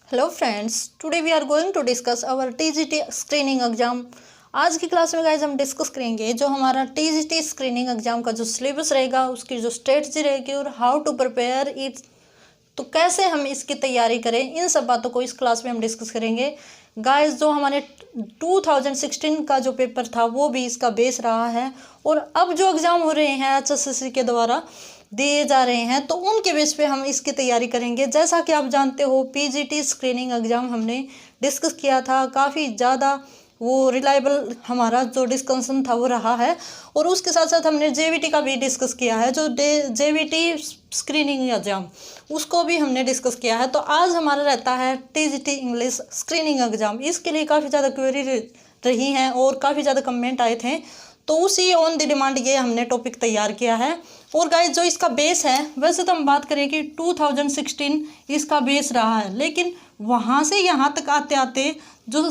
Hello friends, today we are going to discuss our TGT screening exam. आज की class में guys हम discuss करेंगे जो हमारा टीजीटी स्क्रीनिंग एग्जाम का जो सिलेबस रहेगा, उसकी जो स्ट्रेटजी रहेगी और हाउ टू प्रिपेयर इट, तो कैसे हम इसकी तैयारी करें, इन सब बातों को इस क्लास में हम डिस्कस करेंगे। गाइज जो हमारे 2016 का जो पेपर था वो भी इसका बेस रहा है, और अब जो एग्ज़ाम हो रहे हैं एचएसएससी के द्वारा दिए जा रहे हैं, तो उनके बेस पे हम इसकी तैयारी करेंगे। जैसा कि आप जानते हो, पीजीटी स्क्रीनिंग एग्ज़ाम हमने डिस्कस किया था, काफ़ी ज़्यादा वो रिलायबल हमारा जो डिस्कशन था वो रहा है, और उसके साथ साथ हमने जेवीटी का भी डिस्कस किया है, जो जेवीटी स्क्रीनिंग एग्ज़ाम उसको भी हमने डिस्कस किया है। तो आज हमारा रहता है टीजीटी इंग्लिश स्क्रीनिंग एग्ज़ाम। इसके लिए काफ़ी ज़्यादा क्वेरी रही हैं और काफ़ी ज़्यादा कमेंट आए थे, तो उसी ऑन द डिमांड ये हमने टॉपिक तैयार किया है। और गाइस जो इसका बेस है, वैसे तो हम बात करें कि 2016 इसका बेस रहा है, लेकिन वहाँ से यहाँ तक आते आते जो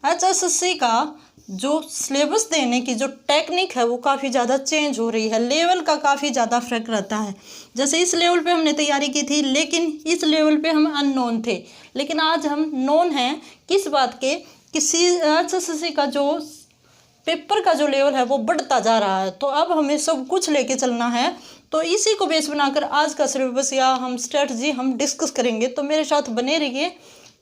एचएसएससी का जो सिलेबस देने की जो टेक्निक है वो काफ़ी ज़्यादा चेंज हो रही है, लेवल का काफ़ी ज़्यादा फर्क रहता है। जैसे इस लेवल पे हमने तैयारी की थी, लेकिन इस लेवल पे हम अननोन थे, लेकिन आज हम नोन हैं। किस बात के? किसी एचएसएससी का जो पेपर का जो लेवल है वो बढ़ता जा रहा है, तो अब हमें सब कुछ लेके चलना है। तो इसी को बेस बनाकर आज का सिलेबस या हम स्ट्रेटजी हम डिस्कस करेंगे, तो मेरे साथ बने रहिए।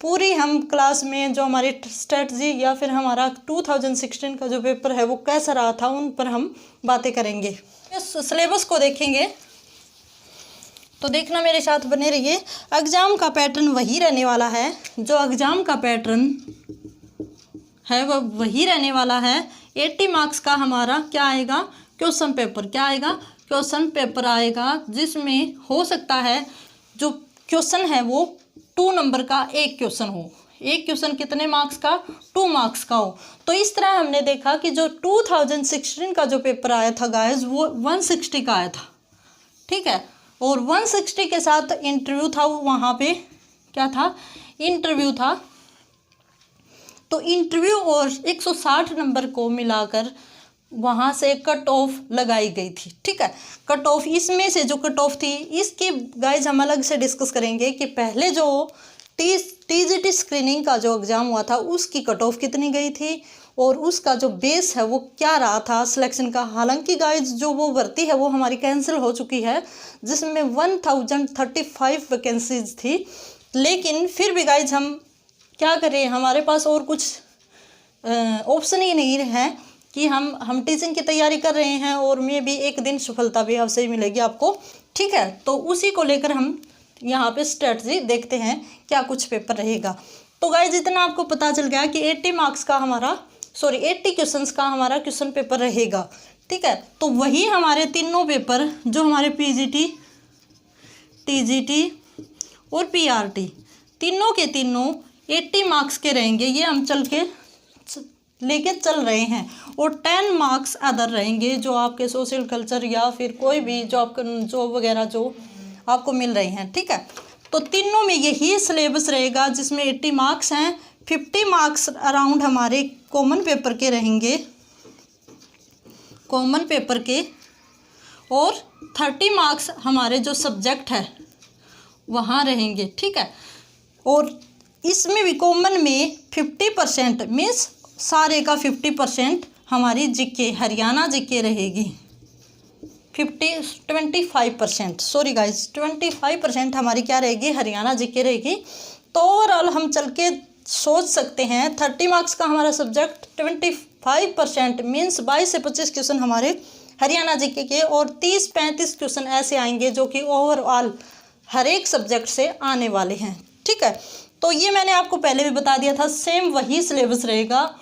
पूरी हम क्लास में जो हमारी स्ट्रेटजी या फिर हमारा 2016 का जो पेपर है वो कैसा रहा था, उन पर हम बातें करेंगे। इस सिलेबस को देखेंगे तो देखना, मेरे साथ बने रहिए। एग्ज़ाम का पैटर्न वही रहने वाला है, जो एग्ज़ाम का पैटर्न है वह वही रहने वाला है। 80 मार्क्स का हमारा क्या आएगा? Question paper. क्या आएगा? क्वेश्चन पेपर आएगा, जिसमें हो सकता है जो क्वेश्चन है वो 2 नंबर का एक क्वेश्चन हो। एक क्वेश्चन कितने मार्क्स का? 2 मार्क्स का हो। तो इस तरह हमने देखा कि जो 2016 का जो पेपर आया था गाइस, वो 160 का आया था, ठीक है। और 160 के साथ इंटरव्यू था, वहाँ पे क्या था? इंटरव्यू था। तो इंटरव्यू और 160 नंबर को मिलाकर वहाँ से कट ऑफ लगाई गई थी, ठीक है। कट ऑफ, इसमें से जो कट ऑफ थी, इसकी गाइज हम अलग से डिस्कस करेंगे कि पहले जो टीजीटी स्क्रीनिंग का जो एग्ज़ाम हुआ था उसकी कट ऑफ कितनी गई थी, और उसका जो बेस है वो क्या रहा था सिलेक्शन का। हालांकि गाइज जो वो भर्ती है वो हमारी कैंसिल हो चुकी है, जिसमें 1035 वैकेंसीज थी, लेकिन फिर भी गाइज हम क्या करें, हमारे पास और कुछ ऑप्शन ही नहीं है कि हम टीचिंग की तैयारी कर रहे हैं, और में भी एक दिन सफलता भी अवश्य मिलेगी आपको, ठीक है। तो उसी को लेकर हम यहाँ पे स्ट्रेटजी देखते हैं क्या कुछ पेपर रहेगा। तो गाइज इतना आपको पता चल गया कि 80 मार्क्स का हमारा 80 क्वेश्चंस का हमारा क्वेश्चन पेपर रहेगा, ठीक है। तो वही हमारे तीनों पेपर जो हमारे पीजीटी, टीजीटी और पीआरटी, तीनों के तीनों 80 मार्क्स के रहेंगे। ये हम लेके चल रहे हैं, और 10 मार्क्स अदर रहेंगे, जो आपके सोशल कल्चर या फिर कोई भी जॉब वगैरह जो आपको मिल रही हैं, ठीक है। तो तीनों में यही सिलेबस रहेगा, जिसमें 80 मार्क्स हैं। 50 मार्क्स अराउंड हमारे कॉमन पेपर के रहेंगे, कॉमन पेपर के, और 30 मार्क्स हमारे जो सब्जेक्ट है वहाँ रहेंगे, ठीक है। और इसमें भी कॉमन में 50% मीन्स सारे का 50% हमारी जीके, हरियाणा जीके रहेगी। 25% सॉरी गाइज, 25% हमारी क्या रहेगी? हरियाणा जीके रहेगी। तो ओवरऑल हम चल के सोच सकते हैं 30 मार्क्स का हमारा सब्जेक्ट, 25% मीन्स 22 से 25 क्वेश्चन हमारे हरियाणा जीके के, और 30-35 क्वेश्चन ऐसे आएंगे जो कि ओवरऑल हर एक सब्जेक्ट से आने वाले हैं, ठीक है। तो ये मैंने आपको पहले भी बता दिया था, सेम वही सिलेबस रहेगा,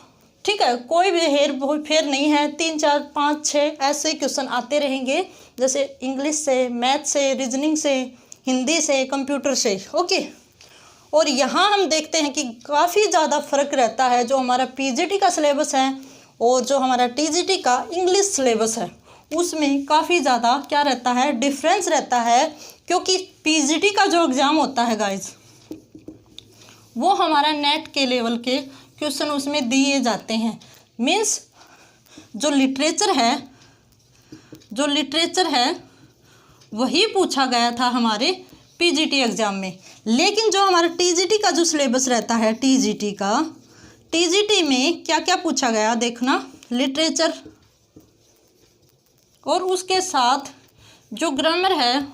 ठीक है। कोई भी हेर फेर नहीं है। 3, 4, 5, 6 ऐसे क्वेश्चन आते रहेंगे, जैसे इंग्लिश से, मैथ से, रीजनिंग से, हिंदी से, कंप्यूटर से, ओके। और यहाँ हम देखते हैं कि काफ़ी ज़्यादा फर्क रहता है, जो हमारा पीजीटी का सिलेबस है और जो हमारा टीजीटी का इंग्लिश सिलेबस है, उसमें काफ़ी ज़्यादा क्या रहता है? डिफरेंस रहता है। क्योंकि पीजीटी का जो एग्ज़ाम होता है गाइज, वो हमारा नेट के लेवल के क्वेश्चन उसमें दिए जाते हैं। मीन्स जो लिटरेचर है वही पूछा गया था हमारे पीजीटी एग्ज़ाम में, लेकिन जो हमारा टीजीटी का जो सिलेबस रहता है, टीजीटी में क्या क्या पूछा गया देखना, लिटरेचर और उसके साथ जो ग्रामर है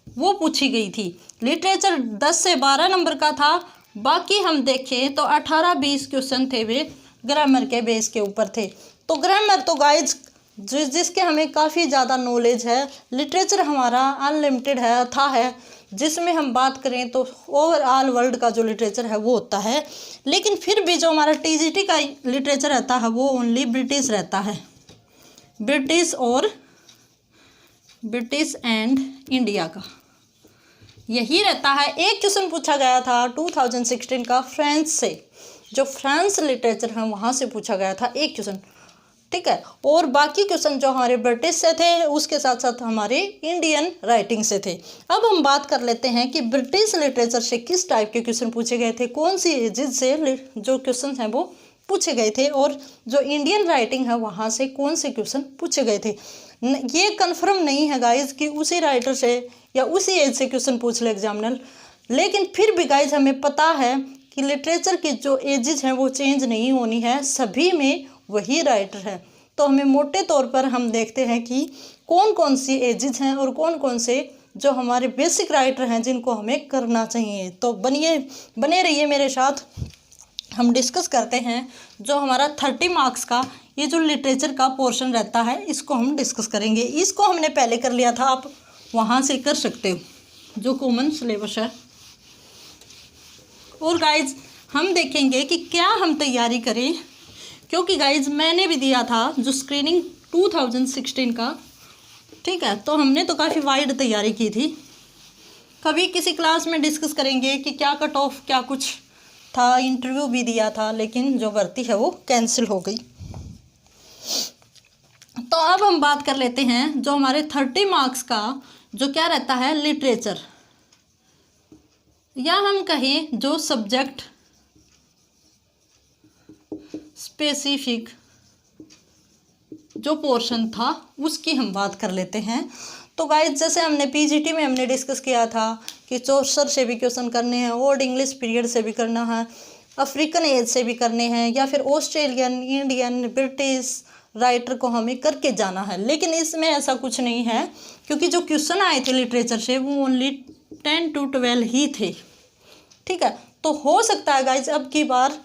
वो पूछी गई थी। लिटरेचर 10 से 12 नंबर का था, बाकी हम देखें तो 18-20 क्वेश्चन थे वे ग्रामर के बेस के ऊपर थे। तो ग्रामर तो गाइज जिसके हमें काफ़ी ज़्यादा नॉलेज है, लिटरेचर हमारा अनलिमिटेड है, अथाह है, जिसमें हम बात करें तो ओवरऑल वर्ल्ड का जो लिटरेचर है वो होता है। लेकिन फिर भी जो हमारा टीजीटी का लिटरेचर रहता है वो ओनली ब्रिटिश रहता है, ब्रिटिश एंड इंडिया का यही रहता है। एक क्वेश्चन पूछा गया था 2016 का फ्रांस से, जो फ्रांस लिटरेचर है वहाँ से पूछा गया था एक क्वेश्चन, ठीक है। और बाकी क्वेश्चन जो हमारे ब्रिटिश से थे उसके साथ साथ हमारे इंडियन राइटिंग से थे। अब हम बात कर लेते हैं कि ब्रिटिश लिटरेचर से किस टाइप के क्वेश्चन पूछे गए थे, कौन सी एजेज से जो क्वेश्चन हैं वो पूछे गए थे, और जो इंडियन राइटिंग है वहाँ से कौन से क्वेश्चन पूछे गए थे। ये कन्फर्म नहीं है गाइज कि उसी राइटर से या उसी एज से क्वेश्चन पूछ ले एग्जामिनर, लेकिन फिर भी गाइज हमें पता है कि लिटरेचर की जो एजेस हैं वो चेंज नहीं होनी है, सभी में वही राइटर है। तो हमें मोटे तौर पर हम देखते हैं कि कौन कौन सी एजेस हैं और कौन कौन से जो हमारे बेसिक राइटर हैं जिनको हमें करना चाहिए। तो बने रहिए मेरे साथ, हम डिस्कस करते हैं जो हमारा 30 मार्क्स का ये जो लिटरेचर का पोर्शन रहता है इसको हम डिस्कस करेंगे। इसको हमने पहले कर लिया था, आप वहाँ से कर सकते हो जो कॉमन सिलेबस है। और गाइज हम देखेंगे कि क्या हम तैयारी करें, क्योंकि गाइज मैंने भी दिया था जो स्क्रीनिंग 2016 का, ठीक है। तो हमने तो काफ़ी वाइड तैयारी की थी, कभी किसी क्लास में डिस्कस करेंगे कि क्या कट ऑफ क्या कुछ था, इंटरव्यू भी दिया था, लेकिन जो भर्ती है वो कैंसिल हो गई। तो अब हम बात कर लेते हैं जो हमारे 30 मार्क्स का जो क्या रहता है लिटरेचर, या हम कहें जो सब्जेक्ट स्पेसिफिक जो पोर्शन था उसकी हम बात कर लेते हैं। तो गाइज जैसे हमने पीजीटी में हमने डिस्कस किया था कि चौसर से भी क्वेश्चन करने हैं, ओल्ड इंग्लिश पीरियड से भी करना है, अफ्रीकन एज से भी करने हैं, या फिर ऑस्ट्रेलियन, इंडियन, ब्रिटिश राइटर को हमें करके जाना है। लेकिन इसमें ऐसा कुछ नहीं है, क्योंकि जो क्वेश्चन आए थे लिटरेचर से वो ओनली 10 to 12 ही थे, ठीक है। तो हो सकता है गाइज अब की बार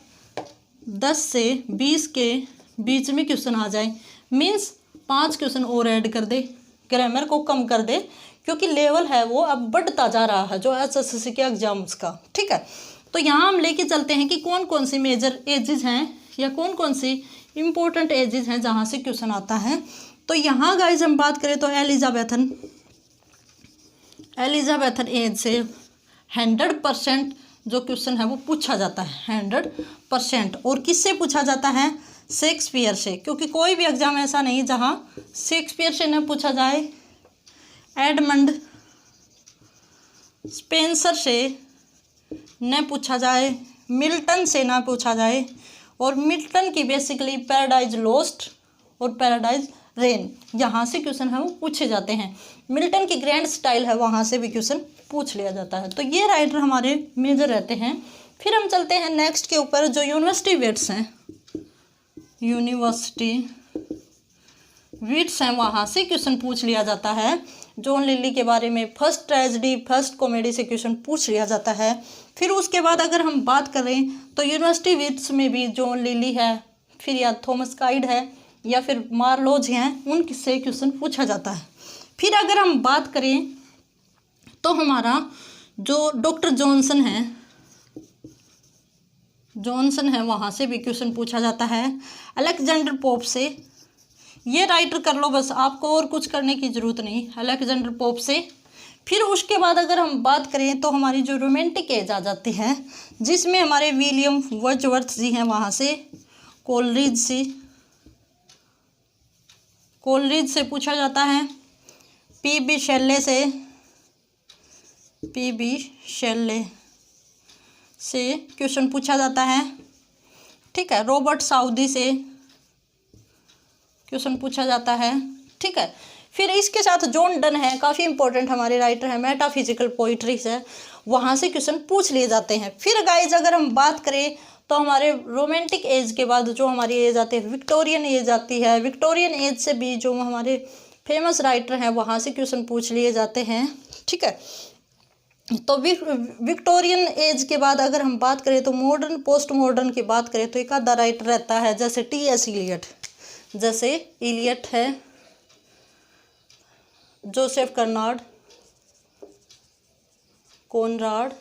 10 से 20 के बीच में क्वेश्चन आ जाए, मीन्स 5 क्वेश्चन और ऐड कर दे, ग्रामर को कम कर दे, क्योंकि लेवल है वो अब बढ़ता जा रहा है जो एसएससी के एग्जाम्स का, ठीक है। तो यहाँ हम लेके चलते हैं कि कौन कौन सी मेजर एजेस हैं या कौन कौन सी इम्पोर्टेंट एजेस हैं जहाँ से क्वेश्चन आता है। तो यहाँ गाइज हम बात करें तो एलिजाबेथन एज से 100% जो क्वेश्चन है वो पूछा जाता है, 100%। और किससे पूछा जाता है? शेक्सपियर से, क्योंकि कोई भी एग्जाम ऐसा नहीं जहाँ शेक्सपियर से न पूछा जाए, एडमंड स्पेंसर से न पूछा जाए, मिल्टन से ना पूछा जाए, और मिल्टन की बेसिकली पैराडाइज लोस्ट और पैराडाइज रेन यहाँ से क्वेश्चन है वो पूछे जाते हैं। मिल्टन की ग्रैंड स्टाइल है वहाँ से भी क्वेश्चन पूछ लिया जाता है। तो ये राइटर हमारे मेजर रहते हैं। फिर हम चलते हैं नेक्स्ट के ऊपर, जो यूनिवर्सिटी वेट्स हैं, यूनिवर्सिटी वेट्स हैं वहाँ से क्वेश्चन पूछ लिया जाता है। जॉन लिली के बारे में फर्स्ट ट्रेजेडी, फर्स्ट कॉमेडी से क्वेश्चन पूछ लिया जाता है। फिर उसके बाद अगर हम बात करें तो यूनिवर्सिटी वेट्स में भी जॉन लिली है, फिर या थॉमस काइड है, या फिर मार्लोज हैं, उनसे क्वेश्चन पूछा जाता है। फिर अगर हम बात करें तो हमारा जो डॉक्टर जॉनसन है वहाँ से भी क्वेश्चन पूछा जाता है। अलेक्जेंडर पोप से, ये राइटर कर लो बस, आपको और कुछ करने की ज़रूरत नहीं, अलेक्जेंडर पोप से। फिर उसके बाद अगर हम बात करें तो हमारी जो रोमांटिक एज आ जाती है, जिसमें हमारे विलियम वर्ड्सवर्थ जी हैं वहाँ से, कोलरिज से पूछा जाता है, पीबी शेल्ले से क्वेश्चन पूछा जाता है, ठीक है। रॉबर्ट साउदी से क्वेश्चन पूछा जाता है, ठीक है। फिर इसके साथ जॉन डन है, काफ़ी इंपॉर्टेंट हमारे राइटर हैं, मेटाफिजिकल पोइट्री है, वहाँ से क्वेश्चन पूछ लिए जाते हैं। फिर गाइज अगर हम बात करें तो हमारे रोमांटिक एज के बाद जो हमारी एज आती है विक्टोरियन एज आती है। विक्टोरियन एज से भी जो हमारे फेमस राइटर हैं वहाँ से क्वेश्चन पूछ लिए जाते हैं, ठीक है। तो विक्टोरियन एज के बाद अगर हम बात करें तो मॉडर्न पोस्ट मॉडर्न की बात करें तो एक आधा राइटर रहता है, जैसे टी.एस. इलियट, जैसे इलियट है, जोसेफ कर्नाड, कोनराड,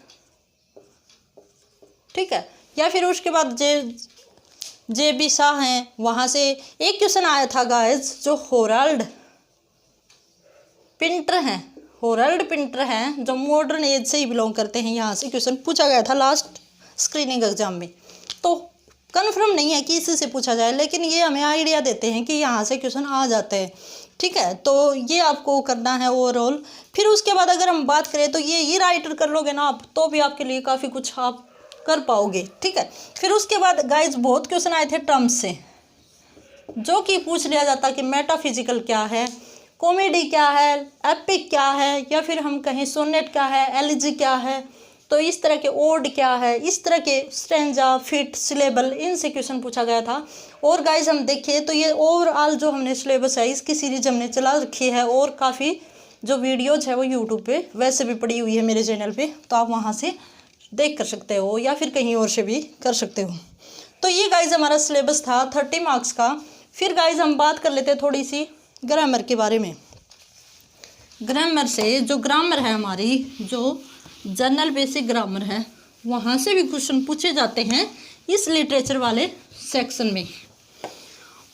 ठीक है। या फिर उसके बाद जे.बी. शाह हैं, वहाँ से एक क्वेश्चन आया था गाइस, जो होराल्ड पिंटर हैं, होराल्ड पिंटर हैं जो मॉडर्न एज से ही बिलोंग करते हैं, यहाँ से क्वेश्चन पूछा गया था लास्ट स्क्रीनिंग एग्जाम में। तो कन्फर्म नहीं है कि इसी से पूछा जाए, लेकिन ये हमें आइडिया देते हैं कि यहाँ से क्वेश्चन आ जाते हैं, ठीक है। तो ये आपको करना है ओवरऑल। फिर उसके बाद अगर हम बात करें तो ये राइटर कर लोगे ना आप, तो भी आपके लिए काफ़ी कुछ आप कर पाओगे, ठीक है। फिर उसके बाद गाइज बहुत क्वेश्चन आए थे टर्म्स से, जो कि पूछ लिया जाता कि मेटाफिजिकल क्या है, कॉमेडी क्या है, एपिक क्या है, या फिर हम कहें सोनेट क्या है, एलिजी क्या है, तो इस तरह के ओड क्या है, इस तरह के स्ट्रेंजा, फिट, सिलेबल, इनसे क्वेश्चन पूछा गया था। और गाइज हम देखें तो ये ओवरऑल जो हमने सिलेबस है इसकी सीरीज हमने चला रखी है, और काफ़ी जो वीडियोज है वो यूट्यूब पे वैसे भी पड़ी हुई है मेरे चैनल पे, तो आप वहाँ से देख कर सकते हो या फिर कहीं और से भी कर सकते हो। तो ये गाइज हमारा सिलेबस था 30 मार्क्स का। फिर गाइज हम बात कर लेते हैं थोड़ी सी ग्रामर के बारे में। ग्रामर से जो ग्रामर है हमारी, जो जनरल बेसिक ग्रामर है, वहाँ से भी क्वेश्चन पूछे जाते हैं इस लिटरेचर वाले सेक्शन में।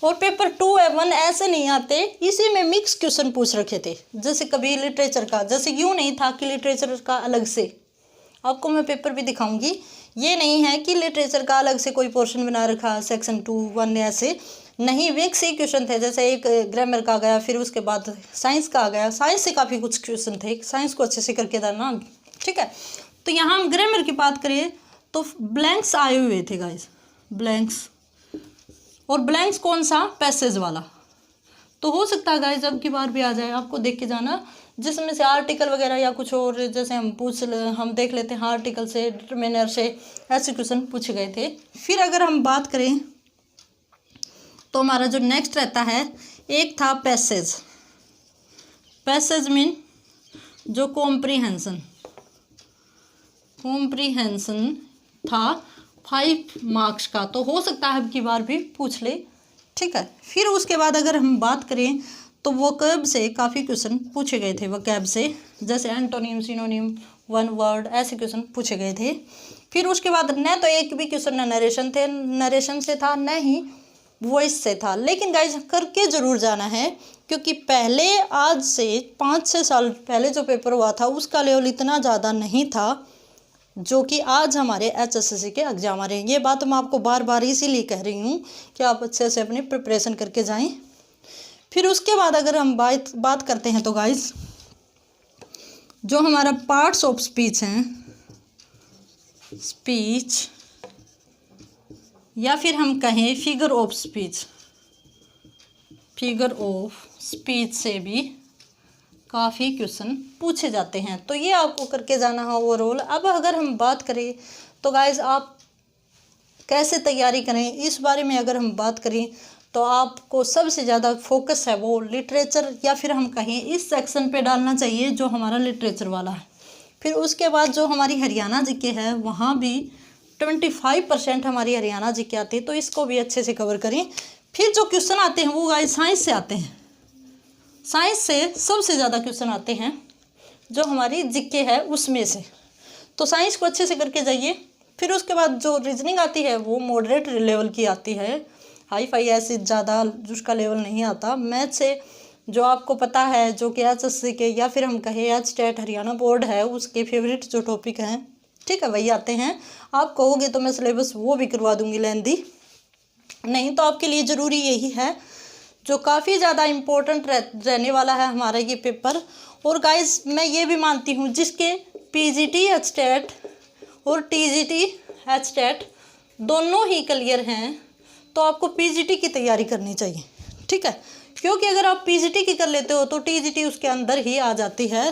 और पेपर 2 या 1 ऐसे नहीं आते, इसी में मिक्स क्वेश्चन पूछ रखे थे। जैसे कभी लिटरेचर का, जैसे यूँ नहीं था कि लिटरेचर का अलग से, आपको मैं पेपर भी दिखाऊंगी, ये नहीं है कि लिटरेचर का अलग से कोई पोर्शन बना रखा सेक्शन 2, 1 ऐसे नहीं, मिक्स ही क्वेश्चन थे। जैसे एक ग्रामर का आ गया, फिर उसके बाद साइंस का आ गया, साइंस से काफ़ी कुछ क्वेश्चन थे, साइंस को अच्छे से करके जाना, ठीक है। तो यहाँ हम ग्रामर की बात करें तो ब्लैंक्स आए हुए थे गाइस, ब्लैंक्स, और ब्लैंक्स कौन सा, पैसेज वाला। तो हो सकता है गाइस अब की बार भी आ जाए, आपको देख के जाना, जिसमें से आर्टिकल वगैरह या कुछ और, जैसे हम देख लेते हैं आर्टिकल से, डिटरमिनर से, ऐसे क्वेश्चन पूछे गए थे। फिर अगर हम बात करें तो हमारा जो नेक्स्ट रहता है, एक था पैसेज। पैसेज मीन जो कॉम्प्रीहेंशन था 5 मार्क्स का, तो हो सकता है अब की बार भी पूछ ले, ठीक है। फिर उसके बाद अगर हम बात करें तो वोकैब से काफ़ी क्वेश्चन पूछे गए थे, वोकैब से, जैसे एंटोनिम, सिनोनिम, वन वर्ड, ऐसे क्वेश्चन पूछे गए थे। फिर उसके बाद न तो एक भी क्वेश्चन नरेशन से था, न ही वॉइस से था, लेकिन गाइज करके ज़रूर जाना है, क्योंकि पहले आज से 5-6 साल पहले जो पेपर हुआ था उसका लेवल इतना ज़्यादा नहीं था जो कि आज हमारे HSSC के एग्जाम आ रहे हैं। ये बात मैं आपको बार बार इसीलिए कह रही हूँ कि आप अच्छे से अपनी प्रिपरेशन करके जाएं। फिर उसके बाद अगर हम बात करते हैं तो गाइज जो हमारा पार्ट्स ऑफ स्पीच हैं, स्पीच, या फिर हम कहें फिगर ऑफ स्पीच से भी काफ़ी क्वेश्चन पूछे जाते हैं, तो ये आपको करके जाना है ओवरऑल। अब अगर हम बात करें तो गाइज आप कैसे तैयारी करें, इस बारे में अगर हम बात करें तो आपको सबसे ज़्यादा फोकस है वो लिटरेचर, या फिर हम कहें इस सेक्शन पे डालना चाहिए जो हमारा लिटरेचर वाला है। फिर उसके बाद जो हमारी हरियाणा जीके है, वहाँ भी 25% हमारी हरियाणा जीके आती है, तो इसको भी अच्छे से कवर करें। फिर जो क्वेश्चन आते हैं वो गाइस साइंस से आते हैं, साइंस से सबसे ज़्यादा क्वेश्चन आते हैं जो हमारी जीके है उसमें से, तो साइंस को अच्छे से करके जाइए। फिर उसके बाद जो रीजनिंग आती है वो मॉडरेट लेवल की आती है, हाई फाई ऐसे ज़्यादा उसका लेवल नहीं आता। मैथ से जो आपको पता है, जो कि HSC के या फिर हम कहें HTET हरियाणा बोर्ड है उसके फेवरेट जो टॉपिक हैं, ठीक है, वही आते हैं। आप कहोगे तो मैं सिलेबस वो भी करवा दूंगी लेंदी, नहीं तो आपके लिए ज़रूरी यही है जो काफ़ी ज़्यादा इम्पोर्टेंट रहने वाला है हमारा ये पेपर। और गाइस मैं ये भी मानती हूँ जिसके PGT HTET और TGT HTET दोनों ही क्लियर हैं तो आपको PGT की तैयारी करनी चाहिए, ठीक है, क्योंकि अगर आप पीजीटी की कर लेते हो तो टीजीटी उसके अंदर ही आ जाती है,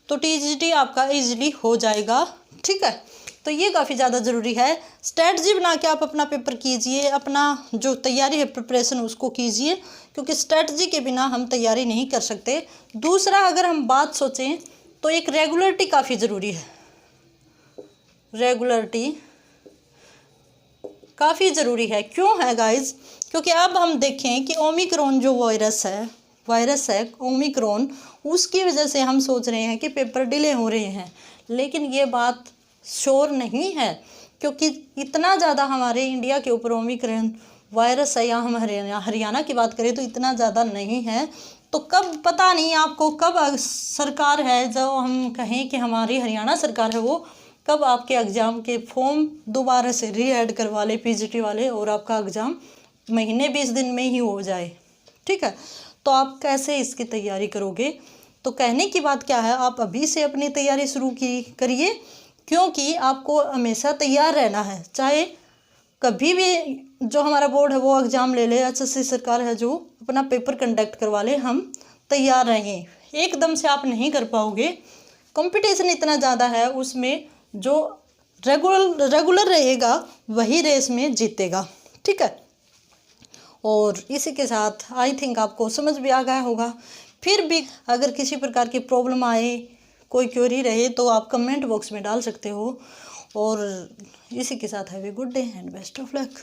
तो टीजीटी आपका इजीली हो जाएगा। ठीक है, तो ये काफ़ी ज़्यादा ज़रूरी है। स्ट्रैटेजी बना के आप अपना पेपर कीजिए, अपना जो तैयारी है प्रिपरेशन उसको कीजिए, क्योंकि स्ट्रैटेजी के बिना हम तैयारी नहीं कर सकते। दूसरा, अगर हम बात सोचें तो एक रेगुलरिटी काफ़ी ज़रूरी है। रेगुलरिटी काफ़ी ज़रूरी है। क्यों है गाइज? क्योंकि अब हम देखें कि ओमिक्रॉन जो वायरस है ओमिक्रॉन, उसकी वजह से हम सोच रहे हैं कि पेपर डिले हो रहे हैं, लेकिन ये बात श्योर नहीं है, क्योंकि इतना ज़्यादा हमारे इंडिया के ऊपर ओमिक्रॉन वायरस है, या हम हरियाणा की बात करें तो इतना ज़्यादा नहीं है। तो कब, पता नहीं आपको कब सरकार है, जो हम कहें कि हमारी हरियाणा सरकार है, वो कब आपके एग्ज़ाम के फॉर्म दोबारा से रीऐड करवा ले पीजीटी वाले, और आपका एग्ज़ाम महीने 20 दिन में ही हो जाए। ठीक है, तो आप कैसे इसकी तैयारी करोगे? तो कहने की बात क्या है, आप अभी से अपनी तैयारी शुरू करिए, क्योंकि आपको हमेशा तैयार रहना है। चाहे कभी भी जो हमारा बोर्ड है वो एग्ज़ाम ले ले, एसएससी सरकार है जो अपना पेपर कंडक्ट करवा ले, हम तैयार रहें। एकदम से आप नहीं कर पाओगे, कंपटीशन इतना ज़्यादा है, उसमें जो रेगुलर रहेगा वही रेस में जीतेगा। ठीक है, और इसी के साथ आई थिंक आपको समझ भी आ गया होगा। फिर भी अगर किसी प्रकार की प्रॉब्लम आए, कोई क्वेरी रहे, तो आप कमेंट बॉक्स में डाल सकते हो। और इसी के साथ have a good day and best of luck.